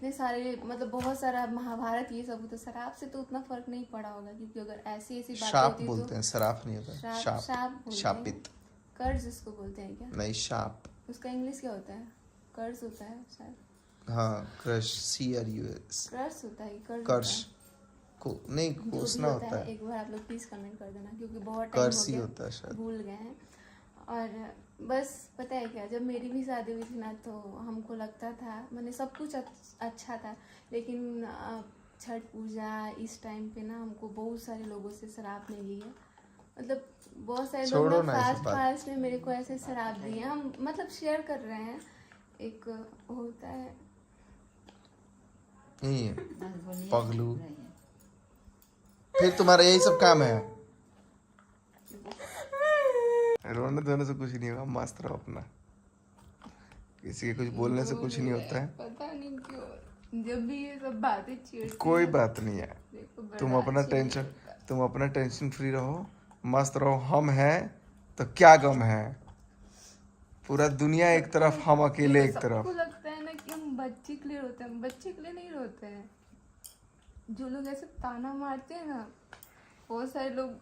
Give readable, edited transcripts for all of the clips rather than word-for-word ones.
इतने सारे मतलब बहुत सारा महाभारत ये सब होता, शराब से तो उतना फर्क नहीं पड़ा होगा, क्योंकि अगर ऐसी ऐसी बातें शाप होती बोलते हैं, शराब नहीं होता। शाप शाप बोलते हैं, शापित कर्ज उसको बोलते हैं क्या? नहीं, शाप। उसका इंग्लिश क्या होता है? कर्ज होता है शायद। हाँ, क्रश, CRUS। कर्ज होता है, कर्ज कर्श को नहीं, जो कोसना भी होता होता है। एक बार आप लोग प्लीज कमेंट कर देना, क्योंकि बहुत टाइम हो कर्स ही गया, होता है शायद। भूल गए हैं। और बस पता है क्या, जब मेरी भी शादी हुई थी ना, तो हमको लगता था मैंने सब कुछ अच्छा था, लेकिन छठ पूजा इस टाइम पे ना हमको बहुत सारे लोगों से शराब मिली है। मतलब बहुत सारे लोग ना फास्ट में मेरे को ऐसे शराब दिए, हम मतलब शेयर कर रहे हैं। एक होता है पगलू, फिर तुम्हारा यही सब काम है। रोने धोने से कुछ नहीं होगा, मस्त रहो अपना, किसी के कुछ बोलने से कुछ नहीं होता है। पता नहीं क्यों जब भी ये सब बातें छेड़ती कोई बात नहीं है, तुम अपना टेंशन फ्री रहो, मस्त रहो। हम हैं तो क्या गम है, पूरा दुनिया एक तरफ, हम अकेले एक तरफ। सबको लगता है ना कि हम बच्चे के लिए रोते हैं, बच्चे के लिए नहीं रोते हैं। जो लोग ऐसे ताना मारते हैं ना, बहुत सारे लोग,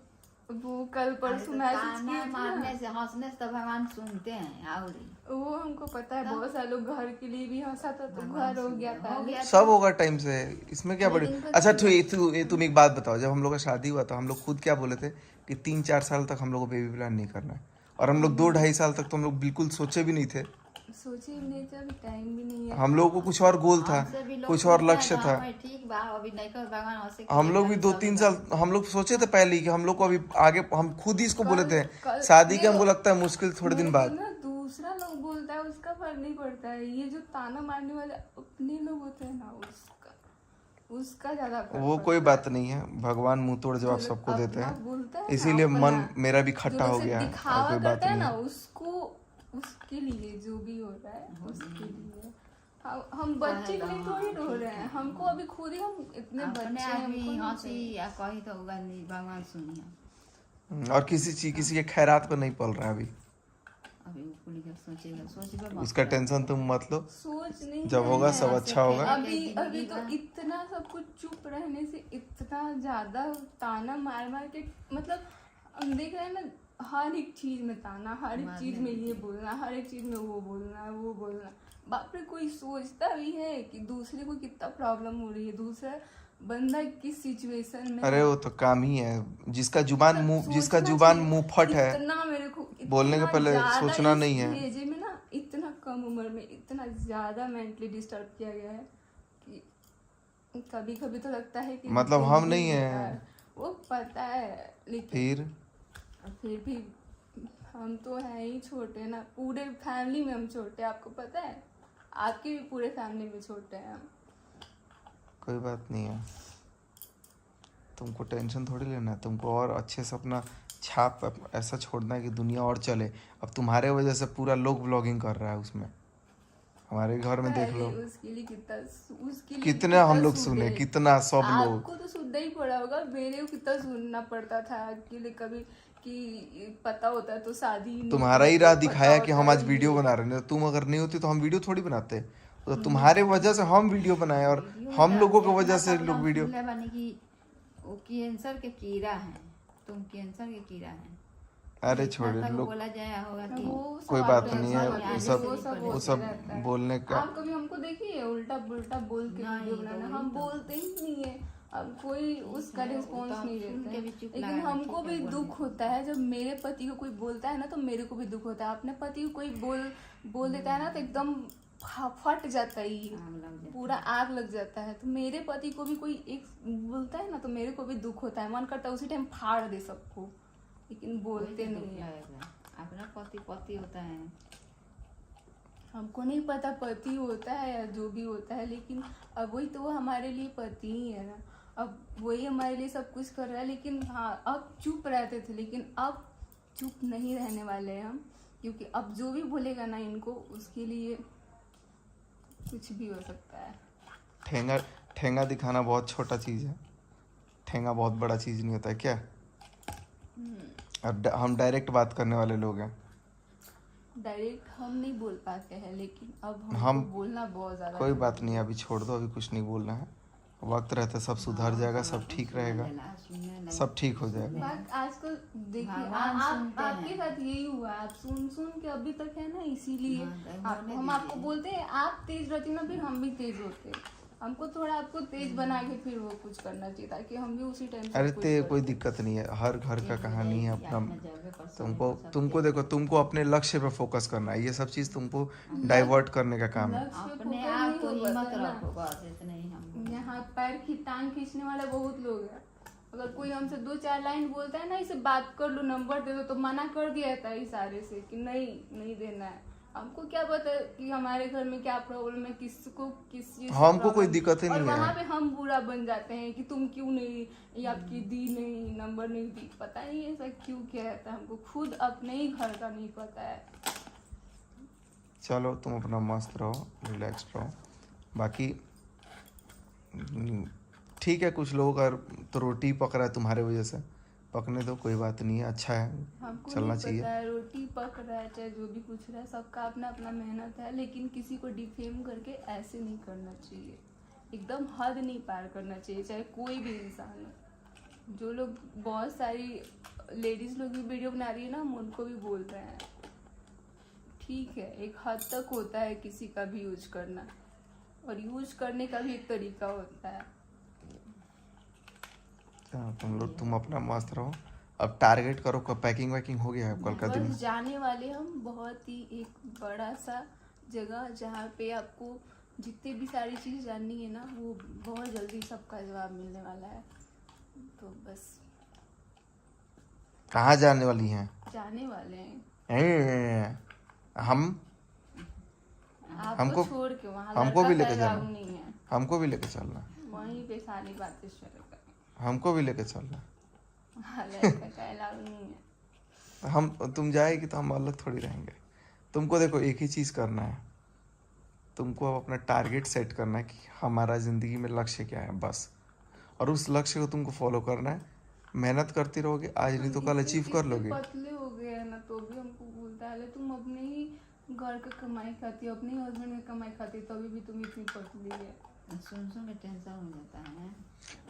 वो कल परसों मैसेज किए थे, मारने से हंसने से तो भगवान सुनते हैं। और वो हमको पता है, बहुत सारे लोग घर के लिए भी हंसा था, तो घर हो गया था। सब होगा टाइम से, इसमें क्या बड़ी। अच्छा तुम एक बात बताओ, जब हम लोग का शादी हुआ तो हम लोग खुद क्या बोले थे कि 3-4 साल तक हम लोग को बेबी प्लान नहीं करना है, और हम लोग 2-2.5 साल तक तो हम लोग बिल्कुल सोचे भी नहीं थे। सोचे भी नहीं थे, अभी टाइम भी नहीं है। हम लोगों को कुछ और गोल था, कुछ और लक्ष्य था। ठीक बा, अभी नहीं कर भगवान। हम लोग भी 2-3 साल हम लोग सोचे थे पहले ही कि हम लोग को अभी आगे, हम खुद ही इसको बोले थे शादी के, हमको लगता है मुश्किल थोड़े दिन बाद। दूसरा लोग बोलता है उसका फर्क नहीं पड़ता है, ये जो ताना मारने वाले अपने लोग होते हैं ना, उसका ज्यादा वो कोई बात नहीं है, भगवान मुंह तोड़ जवाब सबको देते हैं, इसीलिए मन मेरा भी खट्टा हो गया है, और कोई बात नहीं है। उसको उसके लिए जो भी हो रहा है उसके लिए, हम बच्चे के लिए थोड़ी रो रहे हैं। हमको अभी खुद ही, हम इतने बच्चे हैं, हंसी या कही तो भगवान सुनिए। और किसी के खैरात पे नहीं पल रहा है अभी सोचेगा उसका टेंशन तुम मत लो, सोच नहीं, जब होगा सब अच्छा होगा। अभी तो इतना सब कुछ चुप रहने से, इतना ज्यादा ताना मार मार के, मतलब हम देख रहे हैं ना, हर एक चीज में ताना, हर एक चीज में ये बोलना, हर एक चीज में वो बोलना। बाप रे, कोई सोचता भी है कि दूसरे को कितना प्रॉब्लम हो रही है, दूसरा बंदा किस सिचुएशन में। अरे वो तो काम ही है, जिसका जुबान मुंह फट है, इतना मेरे को बोलने के पहले सोचना नहीं है। एज में ना, इतना कम उम्र में इतना ज्यादा मेंटली डिस्टर्ब किया गया है कि कभी कभी तो लगता है कि मतलब हम नहीं है, वो पता है, लेकिन फिर भी हम तो हैं ही छोटे ना, पूरे फैमिली में हम छोटे, आपको पता है, आपके भी पूरे फैमिली में छोटे हैं हम। कोई बात नहीं है, तुमको टेंशन थोड़ी लेना है, तुमको और अच्छे से अपना छाप ऐसा छोड़ना है कि दुनिया और चले। अब तुम्हारे वजह से पूरा लोग व्लॉगिंग कर रहा है उसमें, हमारे घर में देख लो उसके लिए कितना हम लोग सुने, कितना सब लोग। आपको तो सुनना ही पड़ा होगा, मेरे को कितना सुनना पड़ता था अकेले, कभी कि पता होता है तो शादी। तुम्हारा ही राह दिखाया कि हम आज वीडियो बना रहे हैं, तुम अगर नहीं होती तो हम वीडियो थोड़ी बनाते, तो तुम्हारे वजह से हम वीडियो बनाए, और हम लोगों की वजह से लोग वीडियो। वो कैंसर के कीड़ा है, तुम कैंसर के कीड़ा है। अरे छोड़े लोग, बोला जाए होगा कि कोई बात नहीं है, वो सब बोलने का। आप कभी हमको देखिए उल्टा पुल्टा बोल के वीडियो बनाना, हम बोलते ही नहीं है, अब कोई उसका रिस्पॉन्स नहीं देता है। लेकिन हमको भी दुख होता है जब मेरे पति को कोई बोलता है ना, तो मेरे को भी दुख होता है। अपने पति को कोई बोल देता है ना, तो एकदम फट जाता है, पूरा आग लग जाता है। तो मेरे पति को भी कोई एक बोलता है ना, तो मेरे को भी दुख होता है, मन करता है उसी टाइम फाड़ दे सबको, लेकिन बोलते नहीं है। अपना पति होता है, हमको नहीं पता पति होता है या जो भी होता है, लेकिन अब वही तो वो हमारे लिए पति ही है ना, अब वही हमारे लिए सब कुछ कर रहा है। लेकिन हाँ, अब चुप रहते थे, लेकिन अब चुप नहीं रहने वाले हैं हम, क्योंकि अब जो भी बोलेगा ना इनको, उसके लिए कुछ भी हो सकता है। ठेंगा दिखाना बहुत छोटा चीज है, ठेंगा बहुत बड़ा चीज नहीं होता है क्या। अब हम डायरेक्ट बात करने वाले लोग हैं, डायरेक्ट हम नहीं बोल पाते हैं, लेकिन अब हमको हम बोलना बहुत ज्यादा कोई बात नहीं, अभी छोड़ दो, अभी कुछ नहीं बोलना है, वक्त रहता सब सुधर जाएगा, सब ठीक रहेगा, सब ठीक हो जाएगा। बात आजकल देखिए भगवान सुनते आपके साथ यही हुआ, आप सुन सुन के अभी तक है ना, इसीलिए हम आपको बोलते हैं आप तेज रहती ना, फिर हम भी तेज होते, हमको थोड़ा आपको तेज बना के फिर वो कुछ करना चाहिए ताकि हम भी उसी टाइम अरे कोई दिक्कत नहीं है, हर घर का कहानी है अपना। तुमको देखो, तुमको अपने लक्ष्य पे फोकस करना है, ये सब चीज तुमको डाइवर्ट करने का काम है। अपने आप को हिम्मत रखो, बस इतना ही हम। यहाँ पैर की टांग खींचने वाले बहुत लोग हैं, अगर कोई हमसे 2-4 लाइन बोलता है ना, इसे बात कर लो, नंबर दे दो, तो मना कर दिया था इशारे से कि नहीं देना है। हमको क्या पता कि हमारे घर में क्या प्रॉब्लम है, किसको किस चीज, हमको कोई दिक्कत ही और नहीं वहाँ है। पे हम बुरा बन जाते हैं कि तुम क्यों नहीं, ये आपकी दी नहीं, नंबर नहीं दी, पता नहीं ऐसा क्यों कहता है, हमको खुद अपने ही घर का नहीं पता है। चलो तुम अपना मस्त रहो, रिलैक्स रहो, बाकी ठीक है। कुछ लोग अगर तो रोटी पक रहा है तुम्हारे वजह से, पकने दो, कोई बात नहीं है, अच्छा है, हमको चलना नहीं चाहिए। पता है, रोटी पक रहा है चाहे जो भी कुछ रहा है, सबका अपना अपना मेहनत है, लेकिन किसी को डिफेम करके ऐसे नहीं करना चाहिए, एकदम हद नहीं पार करना चाहिए, चाहे कोई भी इंसान हो। जो लोग बहुत सारी लेडीज लोग भी वीडियो बना रही है ना, हम उनको भी बोल रहे हैं, ठीक है एक हद तक होता है किसी का भी यूज करना, और यूज करने का भी एक तरीका होता है। तुम अपना मस्त रहो, अब टारगेट करो, पैकिंग वैकिंग हो गया है कल का दिन? बस जाने वाले हम बहुत ही एक बड़ा सा जगह, जहाँ पे आपको जितनी भी सारी चीज जाननी है ना, वो बहुत जल्दी सबका जवाब मिलने वाला है। तो बस कहाँ जाने वाली हैं? जाने वाले हैं हम आपको हमको छोड़ के, वहाँ हमको भी लड़का लेके का जाना, अलाउ नहीं है, हमको भी लेके चलना, वहीं पे सारी बातें शेयर करें, हमको भी लेके चलना। वहाँ लड़का का अलाउ नहीं है। हम तुम जाएगी तो हम अलग थोड़ी रहेंगे। तुमको देखो एक ही चीज़ करना है, तुमको अपना टारगेट सेट करना है कि हमारा ज़िंदगी में लक्ष्य क्या है बस, और उस लक्ष्य को तुमको फॉलो करना है, मेहनत करती रहोगे, आज नहीं तो कल अचीव कर लोगे। पतले हो गए हैं ना, तो भी हमको बोलता है तुम अपने ही घर का कमाई खाती हो, अपने ही हस्बैंड की कमाई खाती हो, तभी भी तुम इतनी पतली है। सुन सुन के टेंशन हो जाता है।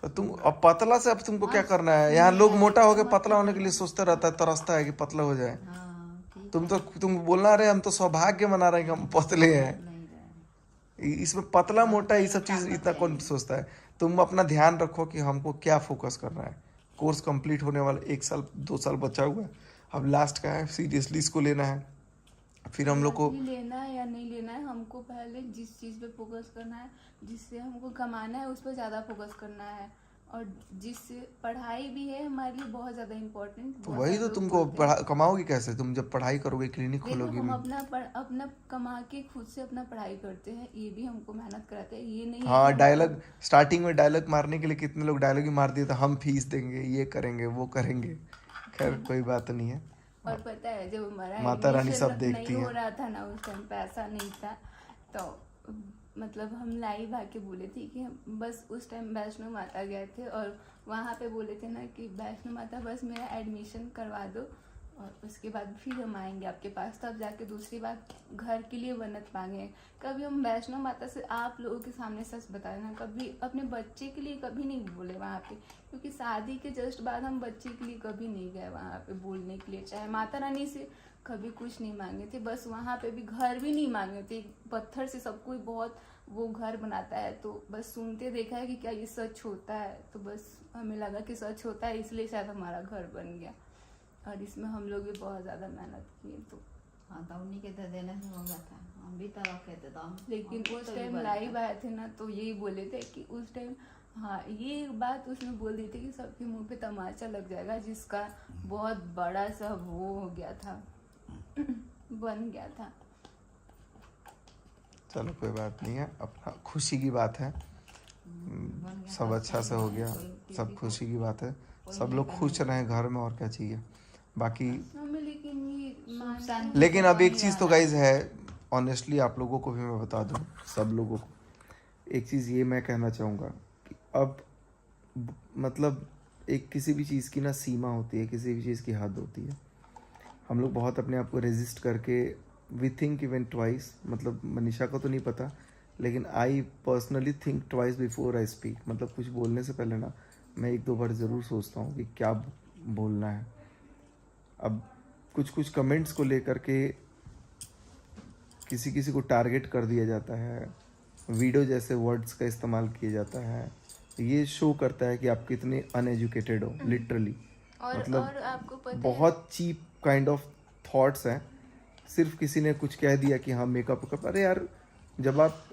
तो तुम अब पतला से अब तुमको क्या करना है? यहाँ लोग मोटा हो के पतला होने के लिए सोचता रहता है, तरसता है कि पतला हो जाए। हाँ, ठीक तुम बोलना रहे हम तो सौभाग्य मना रहे हैं कि हम पतले हैं, नहीं रहा। इसमें पतला मोटा ये सब चीज इतना कौन सोचता है? तुम अपना ध्यान रखो कि हमको क्या फोकस करना है। कोर्स कंप्लीट होने वाला 1 साल 2 साल बचा हुआ है, अब लास्ट का है, सीरियसली इसको लेना है। फिर हम लोग को लेना है या नहीं लेना है, हमको पहले जिस चीज पे फोकस करना है, जिससे हमको कमाना है, उस पर ज्यादा फोकस करना है, और जिससे पढ़ाई भी है हमारे लिए बहुत ज्यादा इम्पोर्टेंट। तो वही तो तुमको कमाओगी कैसे? तुम जब पढ़ाई करोगे, क्लिनिक खोलोगी, हम अपना कमा के खुद से अपना पढ़ाई करते हैं, ये भी हमको मेहनत कराते हैं, ये नहीं हाँ डायलॉग स्टार्टिंग में डायलॉग मारने के लिए कितने लोग डायलॉग ही मार दिए था, हम फीस देंगे, ये करेंगे, वो करेंगे। खैर कोई बात नहीं है। और पता है जब हमारा माता रानी सब admission देखती नहीं है। हो रहा था ना, उस टाइम पैसा नहीं था, तो मतलब हम लाइव आके बोले थे कि हम बस उस टाइम वैष्णो माता गए थे, और वहाँ पे बोले थे ना कि वैष्णो माता बस मेरा एडमिशन करवा दो, और उसके बाद फिर हम आएंगे आपके पास, तब जाके दूसरी बार घर के लिए मन्नत मांगे। कभी हम वैष्णो माता से आप लोगों के सामने सच बता देना, कभी अपने बच्चे के लिए कभी नहीं बोले वहाँ पे, क्योंकि शादी के जस्ट बाद हम बच्चे के लिए कभी नहीं गए वहाँ पे बोलने के लिए, चाहे माता रानी से कभी कुछ नहीं मांगे थे, बस वहाँ पे भी घर भी नहीं मांगे थे, पत्थर से सब कोई बहुत वो घर बनाता है, तो बस सुनते देखा है कि क्या ये सच होता है, तो बस हमें लगा कि सच होता है, इसलिए शायद हमारा घर बन गया, और इसमें हम लोग भी बहुत ज़्यादा मेहनत किए। तो हाँ, तो उन्हीं के तो देने से हो गया था, हम भी तो रखे थे, तो लेकिन उस टाइम लाइव आए थे ना, तो यही बोले थे कि उस टाइम, हाँ ये बात उसने बोल दी थी कि सबके मुंह पे तमाचा लग जाएगा, जिसका बहुत बड़ा सा वो हो गया था बन गया था। चलो कोई बात नहीं है, अपना खुशी की बात है, सब अच्छा से हो गया, सब खुशी की बात है, सब लोग खुश रहें घर में, और क्या चाहिए बाकी। लेकिन अब एक चीज़ तो गाइज है, ऑनेस्टली आप लोगों को भी मैं बता दूं, सब लोगों को एक चीज़ ये मैं कहना चाहूँगा कि अब मतलब एक किसी भी चीज़ की ना सीमा होती है, किसी भी चीज़ की हद होती है। हम लोग बहुत अपने आप को रेजिस्ट करके वी थिंक इवन ट्वाइस, मतलब मनीषा को तो नहीं पता, लेकिन I personally think twice before I speak. मतलब कुछ बोलने से पहले ना मैं एक दो बार ज़रूर सोचता हूँ कि क्या बोलना है। अब कुछ कुछ कमेंट्स को लेकर के किसी किसी को टारगेट कर दिया जाता है, वीडियो जैसे वर्ड्स का इस्तेमाल किया जाता है, ये शो करता है कि आप कितने अनएजुकेटेड हो लिटरली। मतलब और आपको पता है, बहुत चीप काइंड ऑफ थॉट्स हैं। सिर्फ किसी ने कुछ कह दिया कि हाँ मेकअप वेकअप, अरे यार जब आप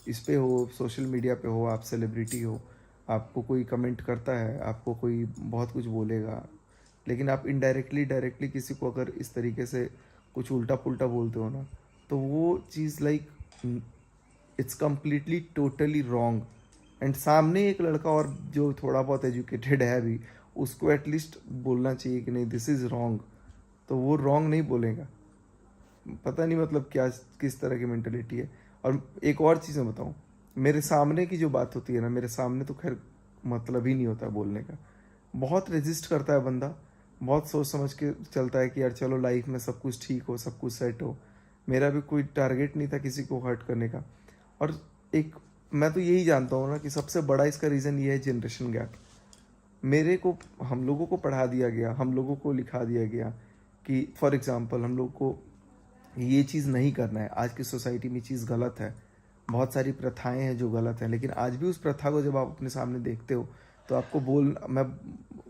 इस पे हो, सोशल मीडिया पे हो, आप सेलिब्रिटी हो, आपको कोई कमेंट करता है, आपको कोई बहुत कुछ बोलेगा, लेकिन आप इनडायरेक्टली डायरेक्टली किसी को अगर इस तरीके से कुछ उल्टा पुल्टा बोलते हो ना, तो वो चीज़ like it's completely totally wrong. And सामने एक लड़का और जो थोड़ा बहुत एजुकेटेड है भी, उसको एटलीस्ट बोलना चाहिए कि नहीं दिस इज़ रॉन्ग, तो वो रॉन्ग नहीं बोलेगा। पता नहीं मतलब क्या किस तरह की मेंटलिटी है। और एक और चीज़ मैं बताऊँ, मेरे सामने की जो बात होती है ना, मेरे सामने तो खैर मतलब ही नहीं होता बोलने का। बहुत रेजिस्ट करता है बंदा, बहुत सोच समझ के चलता है कि यार चलो लाइफ में सब कुछ ठीक हो, सब कुछ सेट हो। मेरा भी कोई टारगेट नहीं था किसी को हर्ट करने का। और एक मैं तो यही जानता हूँ ना कि सबसे बड़ा इसका रीज़न ये है जनरेशन गैप। मेरे को, हम लोगों को पढ़ा दिया गया, हम लोगों को लिखा दिया गया कि फॉर एग्जांपल हम लोग को ये चीज़ नहीं करना है। आज की सोसाइटी में चीज़ गलत है, बहुत सारी प्रथाएं हैं जो गलत हैं, लेकिन आज भी उस प्रथा को जब आप अपने सामने देखते हो तो आपको मैं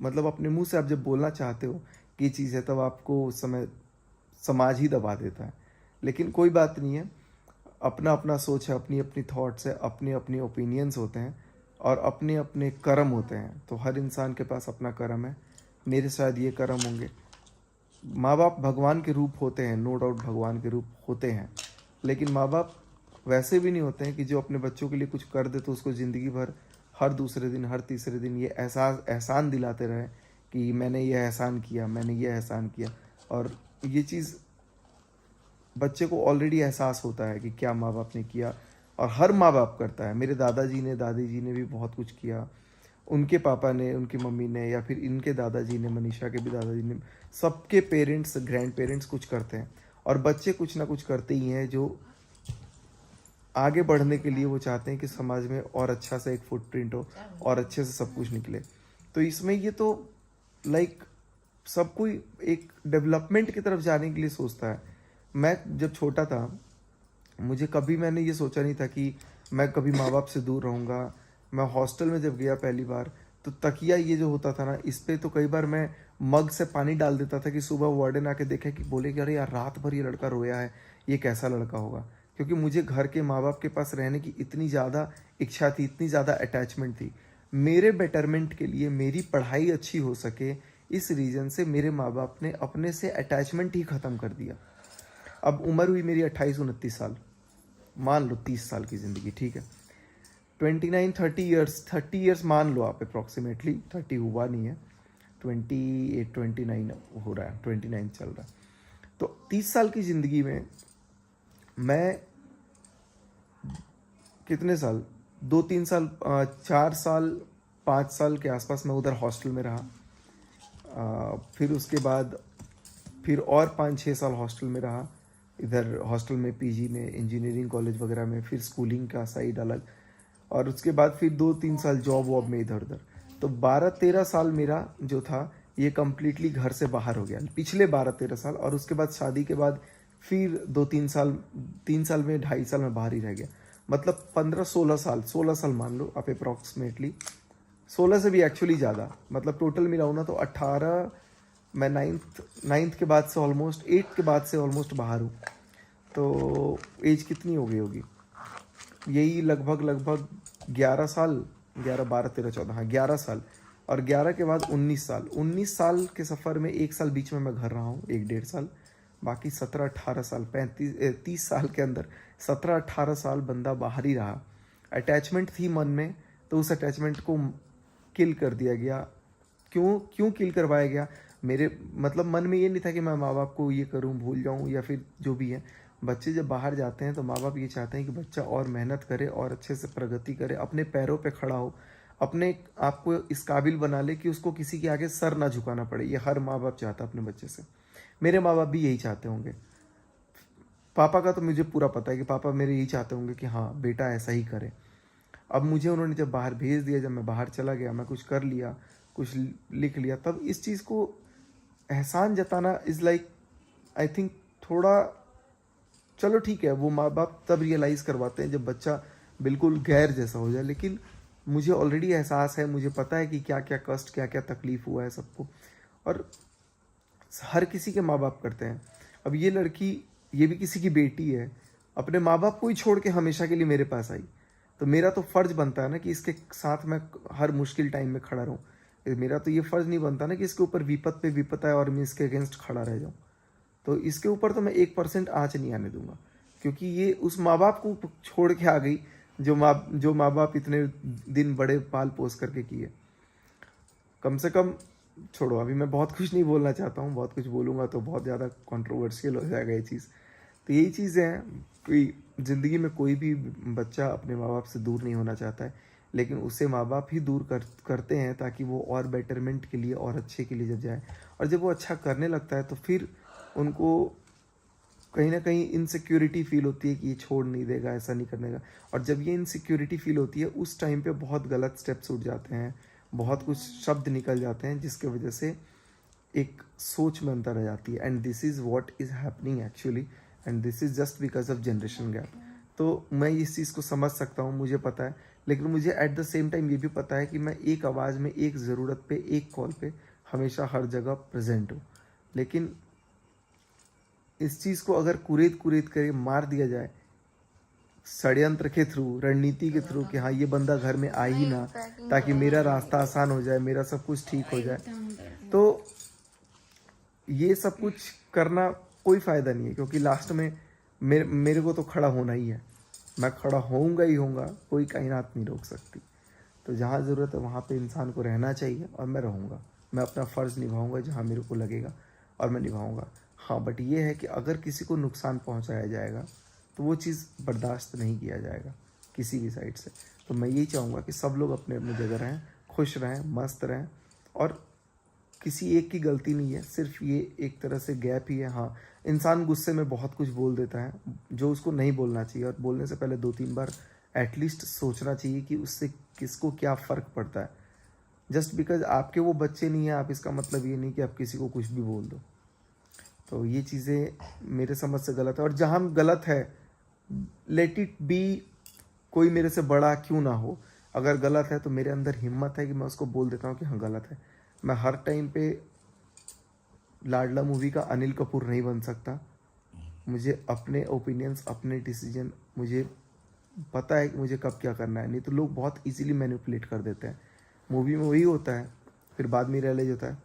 मतलब अपने मुंह से आप जब बोलना चाहते हो कि ये चीज़ है, तब आपको उस समय समाज ही दबा देता है। लेकिन कोई बात नहीं है, अपना अपना सोच है, अपनी अपनी थॉट्स है, अपने अपने ओपिनियंस होते हैं और अपने अपने कर्म होते हैं। तो हर इंसान के पास अपना कर्म है। मेरे शायद ये कर्म होंगे। माँ बाप भगवान के रूप होते हैं, नो डाउट भगवान के रूप होते हैं, लेकिन माँ बाप वैसे भी नहीं होते हैं कि जो अपने बच्चों के लिए कुछ कर दे तो उसको ज़िंदगी भर हर दूसरे दिन, हर तीसरे दिन ये एहसान दिलाते रहे कि मैंने ये एहसान किया, मैंने ये एहसान किया। और ये चीज़ बच्चे को ऑलरेडी एहसास होता है कि क्या माँ बाप ने किया, और हर माँ बाप करता है। मेरे दादाजी ने, दादी जी ने भी बहुत कुछ किया, उनके पापा ने, उनकी मम्मी ने, या फिर इनके दादाजी ने, मनीषा के भी दादाजी ने, सबके पेरेंट्स, ग्रैंड पेरेंट्स कुछ करते हैं। और बच्चे कुछ ना कुछ करते ही हैं जो आगे बढ़ने के लिए वो चाहते हैं कि समाज में और अच्छा सा एक फुटप्रिंट हो और अच्छे से सब कुछ निकले। तो इसमें ये तो लाइक सब कोई एक डेवलपमेंट की तरफ जाने के लिए सोचता है। मैं जब छोटा था, मुझे कभी मैंने ये सोचा नहीं था कि मैं कभी माँ बाप से दूर रहूँगा। मैं हॉस्टल में जब गया पहली बार, तो तकिया ये जो होता था ना, इस पे तो कई बार मैं मग से पानी डाल देता था कि सुबह वार्डन आके देखे कि बोले कि अरे यार रात भर ये लड़का रोया है, ये कैसा लड़का होगा। क्योंकि मुझे घर के माँ बाप के पास रहने की इतनी ज़्यादा इच्छा थी, इतनी ज़्यादा अटैचमेंट थी। मेरे बेटरमेंट के लिए, मेरी पढ़ाई अच्छी हो सके, इस रीज़न से मेरे माँ बाप ने अपने से अटैचमेंट ही ख़त्म कर दिया। अब उम्र हुई मेरी 28-29 साल, मान लो 30 साल की ज़िंदगी, ठीक है, 30 ईयर्स मान लो आप अप्रॉक्सीमेटली, 30 हुआ नहीं है, 29 हो रहा है, 29 चल रहा है। तो 30 साल की ज़िंदगी में मैं कितने साल, 2-3 साल, 4 साल, 5 साल के आसपास मैं उधर हॉस्टल में रहा। फिर उसके बाद फिर और 5-6 साल हॉस्टल में रहा, इधर हॉस्टल में, पीजी में, इंजीनियरिंग कॉलेज वगैरह में, फिर स्कूलिंग का साइड अलग, और उसके बाद फिर 2-3 साल जॉब वॉब में इधर उधर। तो 12-13 साल मेरा जो था ये कम्प्लीटली घर से बाहर हो गया, पिछले 12-13 साल। और उसके बाद शादी के बाद फिर 2-3 साल, 3 साल में, 2.5 साल में बाहर ही रह गया। मतलब 15-16 साल, 16 साल मान लो आप अप्रॉक्सीमेटली, 16 से भी एक्चुअली ज़्यादा, मतलब टोटल मिलाऊँ ना तो 18, मैं नाइन्थ के बाद से ऑलमोस्ट 8 के बाद से ऑलमोस्ट बाहर हूँ। तो एज कितनी हो गई होगी, यही लगभग 11 साल, 11, 12, 13, 14, हाँ 11 साल। और 11 के बाद 19 साल, 19 साल के सफ़र में 1 साल बीच में मैं घर रहा हूँ, 1-1.5 साल, बाकी 17-18 साल, 30 साल के अंदर 17-18 साल बंदा बाहर ही रहा। अटैचमेंट थी मन में, तो उस अटैचमेंट को किल कर दिया गया। क्यों किल करवाया गया, मेरे मतलब मन में ये नहीं था कि मैं माँ बाप को ये करूँ, भूल जाऊँ, या फिर जो भी है। बच्चे जब बाहर जाते हैं तो माँ बाप ये चाहते हैं कि बच्चा और मेहनत करे और अच्छे से प्रगति करे, अपने पैरों पे खड़ा हो, अपने आप को इस काबिल बना ले कि उसको किसी के आगे सर ना झुकाना पड़े। ये हर माँ बाप चाहता है अपने बच्चे से। मेरे माँ बाप भी यही चाहते होंगे। पापा का तो मुझे पूरा पता है कि पापा मेरे यही चाहते होंगे कि हाँ बेटा ऐसा ही करे। अब मुझे उन्होंने जब बाहर भेज दिया, जब मैं बाहर चला गया, मैं कुछ कर लिया, कुछ लिख लिया, तब इस चीज़ को एहसान जताना इज़ लाइक आई थिंक थोड़ा, चलो ठीक है वो माँ बाप तब रियलाइज़ करवाते हैं जब बच्चा बिल्कुल गैर जैसा हो जाए, लेकिन मुझे ऑलरेडी एहसास है, मुझे पता है कि क्या क्या कष्ट, क्या क्या तकलीफ़ हुआ है सबको, और हर किसी के माँ बाप करते हैं। अब ये लड़की, ये भी किसी की बेटी है, अपने माँ बाप को ही छोड़ के हमेशा के लिए मेरे पास आई, तो मेरा तो फ़र्ज़ बनता है ना कि इसके साथ मैं हर मुश्किल टाइम में खड़ा रहूँ। मेरा तो ये फ़र्ज़ नहीं बनता ना कि इसके ऊपर विपत पे विपत है और मैं इसके अगेंस्ट खड़ा रह जाऊँ। तो इसके ऊपर तो मैं 1% आँच नहीं आने दूंगा, क्योंकि ये उस माँ बाप को छोड़ के आ गई जो माँ बाप इतने दिन बड़े पाल पोस करके किए। कम से कम छोड़ो, अभी मैं बहुत कुछ नहीं बोलना चाहता हूँ, बहुत कुछ बोलूँगा तो बहुत ज़्यादा कंट्रोवर्शियल हो जाएगा ये चीज़। तो यही चीज़ें हैं कि ज़िंदगी में कोई भी बच्चा अपने माँ बाप से दूर नहीं होना चाहता है, लेकिन उसे माँ बाप ही दूर करते हैं ताकि वो और बेटरमेंट के लिए और अच्छे के लिए जब जाए, और जब वो अच्छा करने लगता है तो फिर उनको कहीं ना कहीं इनसिक्योरिटी फील होती है कि ये छोड़ नहीं देगा, ऐसा नहीं करने का। और जब ये इनसिक्योरिटी फील होती है उस टाइम पे बहुत गलत स्टेप्स उठ जाते हैं, बहुत कुछ शब्द निकल जाते हैं जिसके वजह से एक सोच में अंतर आ जाती है। And this is what is happening actually, and this is just because of generation gap. तो मैं इस चीज़ को समझ सकता हूँ, मुझे पता है, लेकिन मुझे एट द सेम टाइम ये भी पता है कि मैं एक आवाज़ में, एक ज़रूरत पे, एक कॉल पे हमेशा हर जगह प्रेजेंट हूँ। लेकिन इस चीज़ को अगर कुरेद करके मार दिया जाए षड्यंत्र के थ्रू, रणनीति के थ्रू कि हाँ ये बंदा घर में आ ही ना ताकि मेरा रास्ता आसान हो जाए, मेरा सब कुछ ठीक हो जाए, तो ये सब कुछ करना कोई फ़ायदा नहीं है, क्योंकि लास्ट में मेरे को तो खड़ा होना ही है, मैं खड़ा होऊंगा ही होऊंगा, कोई कायनात नहीं रोक सकती। तो जहाँ ज़रूरत है वहाँ पे इंसान को रहना चाहिए, और मैं रहूँगा, मैं अपना फ़र्ज़ निभाऊंगा जहाँ मेरे को लगेगा, और मैं निभाऊंगा। हाँ, बट ये है कि अगर किसी को नुकसान पहुँचाया जाएगा तो वो चीज़ बर्दाश्त नहीं किया जाएगा किसी भी साइड से। तो मैं यही चाहूँगा कि सब लोग अपने अपनी जगह रहें, खुश रहें, मस्त रहें, और किसी एक की गलती नहीं है, सिर्फ ये एक तरह से गैप ही है। हाँ, इंसान गुस्से में बहुत कुछ बोल देता है जो उसको नहीं बोलना चाहिए, और बोलने से पहले 2-3 बार एटलीस्ट सोचना चाहिए कि उससे किसको क्या फ़र्क पड़ता है। जस्ट बिकॉज आपके वो बच्चे नहीं हैं, आप इसका मतलब ये नहीं कि आप किसी को कुछ भी बोल दो। तो ये चीज़ें मेरे समझ से गलत है, और जहाँ गलत है लेट इट बी, कोई मेरे से बड़ा क्यों ना हो, अगर गलत है तो मेरे अंदर हिम्मत है कि मैं उसको बोल देता हूँ कि हाँ गलत है। मैं हर टाइम पे लाडला मूवी का अनिल कपूर नहीं बन सकता। मुझे अपने ओपिनियंस, अपने डिसीजन, मुझे पता है कि मुझे कब क्या करना है, नहीं तो लोग बहुत इजीली मैनिपुलेट कर देते हैं। मूवी में वही होता है, फिर बाद में रियलाइज होता है।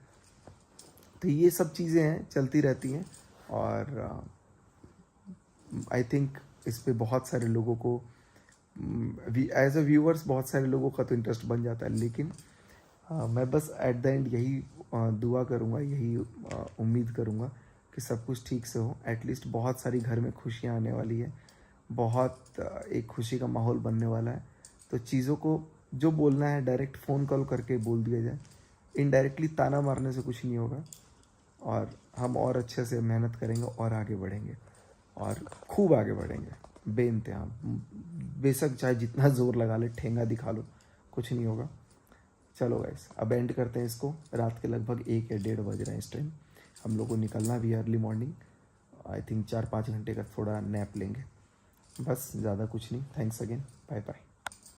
तो ये सब चीज़ें हैं, चलती रहती हैं, और आई थिंक इस पे बहुत सारे लोगों को एज अ व्यूअर्स बहुत सारे लोगों का तो इंटरेस्ट बन जाता है, लेकिन मैं बस एट द एंड यही दुआ करूँगा, यही उम्मीद करूँगा कि सब कुछ ठीक से हो। एटलीस्ट बहुत सारी घर में खुशियाँ आने वाली है, बहुत एक खुशी का माहौल बनने वाला है। तो चीज़ों को जो बोलना है डायरेक्ट फ़ोन कॉल करके बोल दिया जाए, इनडायरेक्टली ताना मारने से कुछ नहीं होगा, और हम और अच्छे से मेहनत करेंगे और आगे बढ़ेंगे, और खूब आगे बढ़ेंगे बेइंतहा। बेशक चाहे जितना ज़ोर लगा ले, ठेंगा दिखा लो, कुछ नहीं होगा। चलो गाइस, अब एंड करते हैं इसको। रात के लगभग 1 या 1:30 बज रहे हैं इस टाइम। हम लोग को निकलना भी है अर्ली मॉर्निंग, आई थिंक 4-5 घंटे का थोड़ा नैप लेंगे, बस ज़्यादा कुछ नहीं। Thanks again, bye bye.